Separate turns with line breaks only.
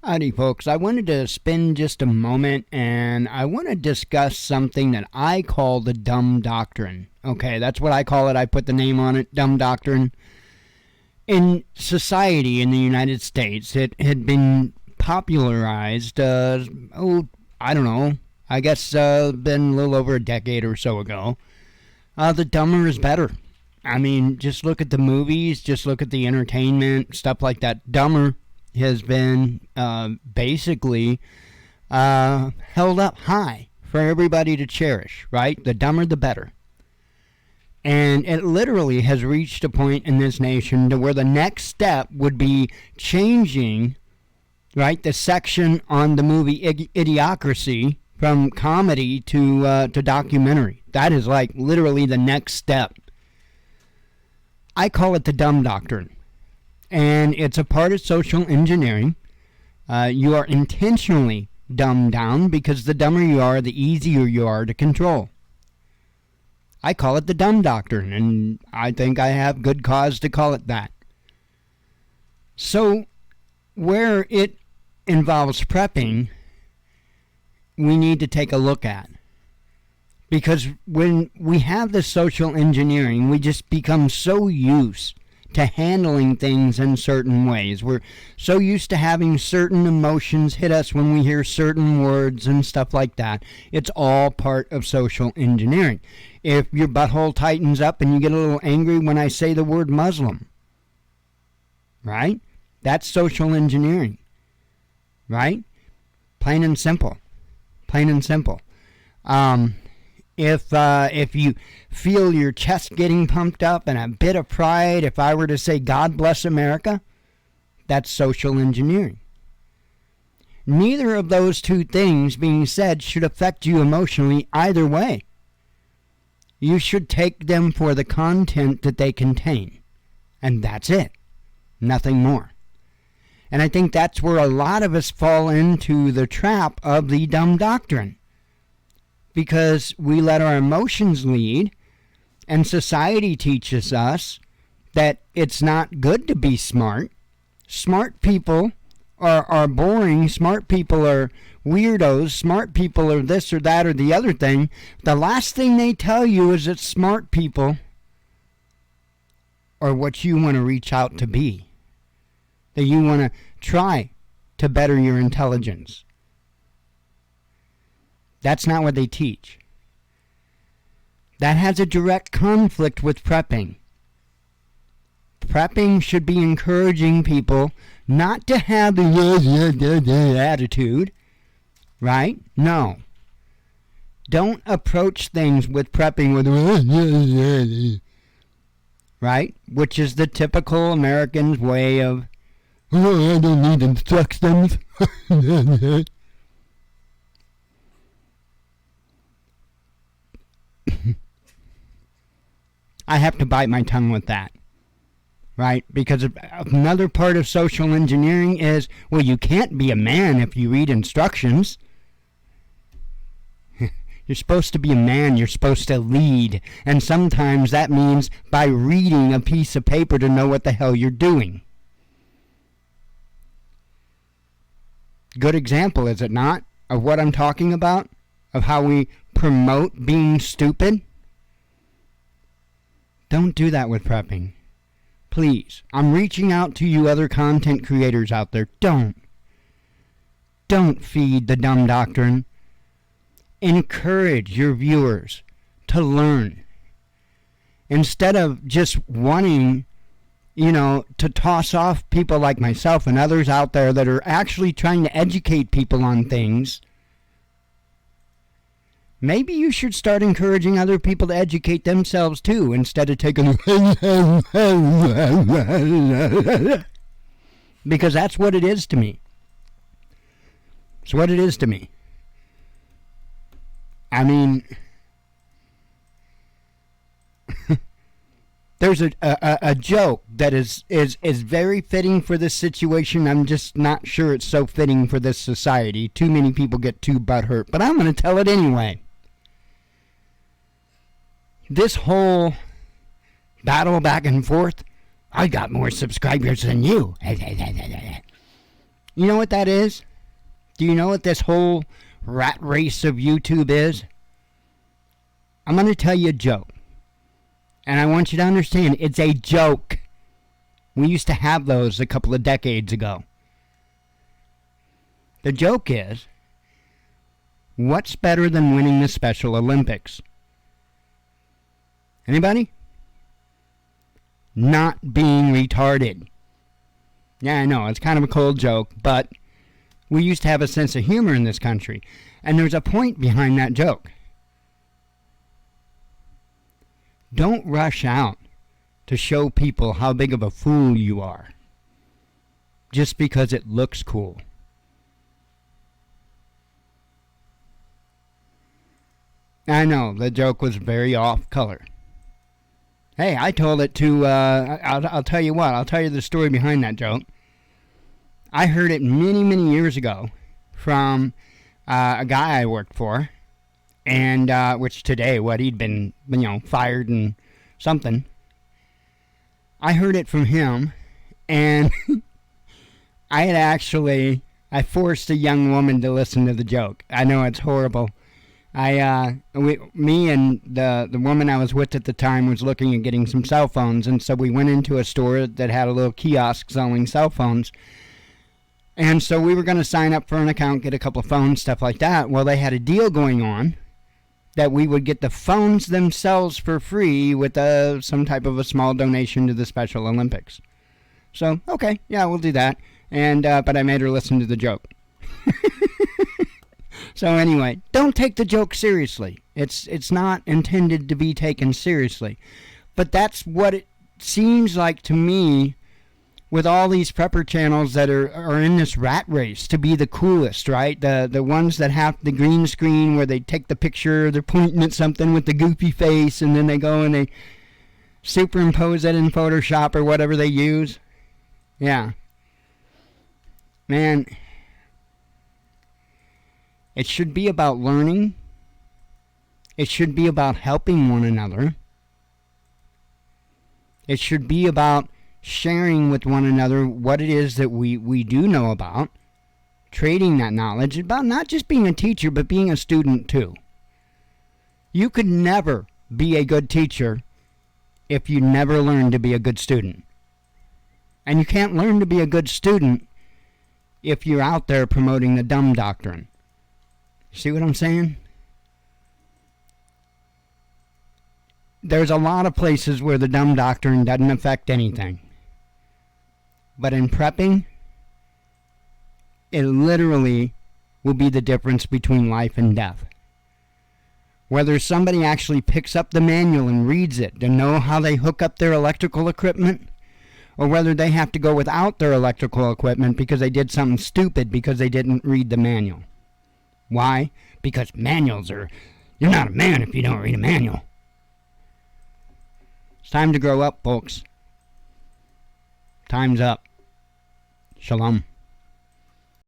Howdy, folks. I wanted to spend just a moment and I want to discuss something that I call the dumb doctrine. Okay, that's what I call it. I put the name on it, dumb doctrine. In society in the United States, it had been popularized, I don't know, I guess been a little over a decade or so ago. The dumber is better. I mean, just look at the movies, just look at the entertainment, stuff like that. Dumber has been basically held up high for everybody to cherish, right? The dumber, the better. And it literally has reached a point in this nation to where the next step would be changing, right, the section on the movie Idiocracy from comedy to documentary. That is like literally the next step. I call it the dumb doctrine. And it's a part of social engineering. You are intentionally dumbed down because the dumber you are, the easier you are to control. I call it the dumb doctrine, and I think I have good cause to call it that. So, where it involves prepping, we need to take a look at. Because when we have this social engineering, we just become so used to handling things in certain ways. We're so used to having certain emotions hit us when we hear certain words and stuff like that. It's all part of social engineering. If your butthole tightens up and you get a little angry when I say the word Muslim, right? That's social engineering, right? Plain and simple. Plain and simple. If you feel your chest getting pumped up and a bit of pride, if I were to say God bless America, that's social engineering. Neither of those two things being said should affect you emotionally either way. You should take them for the content that they contain. And that's it. Nothing more. And I think that's where a lot of us fall into the trap of the dumb doctrine. Because we let our emotions lead, and society teaches us that it's not good to be smart. Smart people are boring. Smart people are weirdos. Smart people are this or that or the other thing. The last thing they tell you is that smart people are what you want to reach out to be. That you want to try to better your intelligence. That's not what they teach. That has a direct conflict with prepping. Prepping should be encouraging people not to have the attitude, right? No. Don't approach things with prepping with right? Which is the typical American's way of, I don't need instructions. I have to bite my tongue with that, right? Because another part of social engineering is, well, you can't be a man if you read instructions. You're supposed to be a man, you're supposed to lead, and sometimes that means by reading a piece of paper to know what the hell you're doing. Good example, is it not, of what I'm talking about? Of how we promote being stupid? Don't do that with prepping. Please. I'm reaching out to you other content creators out there. Don't. Don't feed the dumb doctrine. Encourage your viewers to learn. Instead of just wanting, to toss off people like myself and others out there that are actually trying to educate people on things, maybe you should start encouraging other people to educate themselves too, instead of taking because that's what it is to me. It's what it is to me. I mean, there's a joke that is very fitting for this situation. I'm just not sure it's so fitting for this society. Too many people get too butthurt, but I'm going to tell it anyway. This whole battle back and forth, I got more subscribers than you. You know what that is? Do you know what this whole rat race of YouTube is? I'm going to tell you a joke. And I want you to understand, it's a joke. We used to have those a couple of decades ago. The joke is, what's better than winning the Special Olympics? Anybody? Not being retarded. Yeah, I know, it's kind of a cold joke, but we used to have a sense of humor in this country. And there's a point behind that joke. Don't rush out to show people how big of a fool you are just because it looks cool. I know, the joke was very off color. Hey, I told it to, I'll tell you what, I'll tell you the story behind that joke. I heard it many, many years ago from a guy I worked for, and which today, he'd been, fired and something. I heard it from him, and I forced a young woman to listen to the joke. I know it's horrible. Me and the woman I was with at the time was looking at getting some cell phones, and so we went into a store that had a little kiosk selling cell phones. And so we were going to sign up for an account, get a couple of phones, stuff like that. Well, they had a deal going on that we would get the phones themselves for free with some type of a small donation to the Special Olympics. So, okay, yeah, we'll do that. And but I made her listen to the joke. So anyway, don't take the joke seriously. It's not intended to be taken seriously. But that's what it seems like to me with all these prepper channels that are in this rat race to be the coolest, right? The ones that have the green screen where they take the picture, they're pointing at something with the goofy face, and then they go and they superimpose it in Photoshop or whatever they use. Yeah. Man, it should be about learning. It should be about helping one another. It should be about sharing with one another what it is that we do know about, trading that knowledge, about not just being a teacher, but being a student too. You could never be a good teacher if you never learn to be a good student. And you can't learn to be a good student if you're out there promoting the dumb doctrine. See what I'm saying? There's a lot of places where the dumb doctrine doesn't affect anything. But in prepping, it literally will be the difference between life and death. Whether somebody actually picks up the manual and reads it to know how they hook up their electrical equipment, or whether they have to go without their electrical equipment because they did something stupid because they didn't read the manual. Why? Because manuals you're not a man if you don't read a manual. It's time to grow up, folks. Time's up. Shalom.